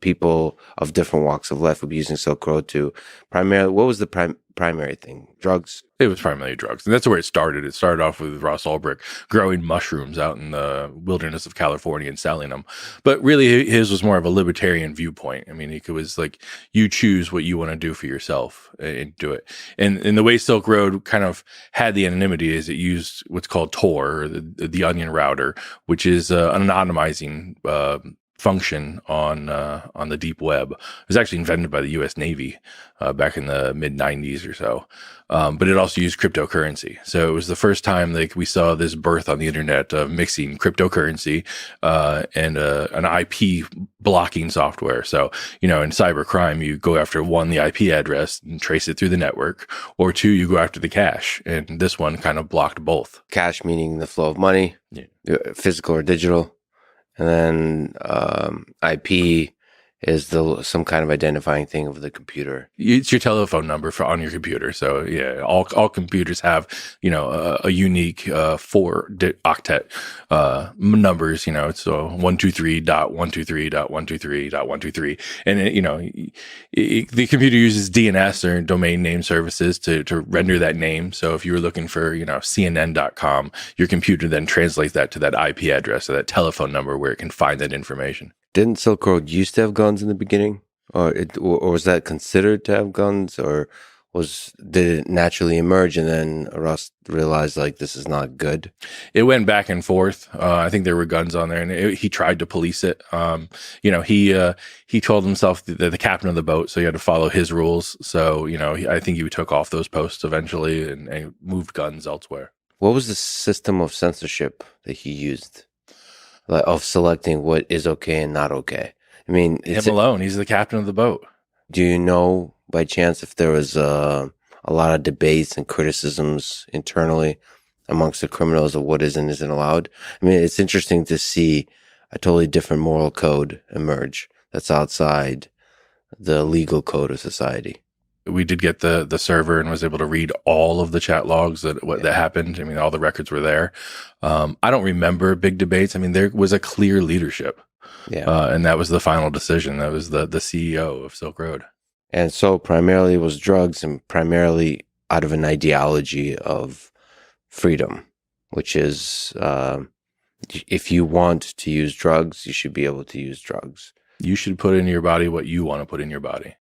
people of different walks of life would be using Silk Road to primarily, what was the primary thing? Drugs? It was primarily drugs. And that's where it started. It started off with Ross Ulbricht growing mushrooms out in the wilderness of California and selling them. But really, his was more of a libertarian viewpoint. I mean, it was like, you choose what you want to do for yourself and do it. And the way Silk Road kind of had the anonymity is it used what's called Tor, or the onion router, which is an anonymizing function on the deep web. It was actually invented by the U.S. Navy back in the mid 90s or so. But it also used cryptocurrency. So it was the first time like we saw this birth on the internet of mixing cryptocurrency and an IP blocking software. So, in cybercrime, you go after one, the IP address and trace it through the network, or two, you go after the cache. And this one kind of blocked both. Cache meaning the flow of money, physical or digital. And then IP is some kind of identifying thing of the computer. It's your telephone number on your computer. So yeah, all computers have, a unique 4-octet numbers, it's 123.123.123.123. And the computer uses DNS or domain name services to render that name. So if you were looking for, CNN.com, your computer then translates that to that IP address or that telephone number where it can find that information. Didn't Silk Road used to have guns in the beginning, or was that considered to have guns, or did it naturally emerge and then Russ realized like this is not good? It went back and forth. I think there were guns on there, and he tried to police it. He told himself the captain of the boat, so he had to follow his rules. So I think he took off those posts eventually and moved guns elsewhere. What was the system of censorship that he used? Of selecting what is okay and not okay. I mean, him alone. He's the captain of the boat. Do you know by chance if there was a lot of debates and criticisms internally amongst the criminals of what is and isn't allowed? I mean, it's interesting to see a totally different moral code emerge that's outside the legal code of society. We did get the server and was able to read all of the chat logs that happened. I mean, all the records were there. I don't remember big debates. I mean, there was a clear leadership. And that was the final decision. That was the CEO of Silk Road. And so primarily it was drugs, and primarily out of an ideology of freedom, which is if you want to use drugs, you should be able to use drugs. You should put in your body what you want to put in your body.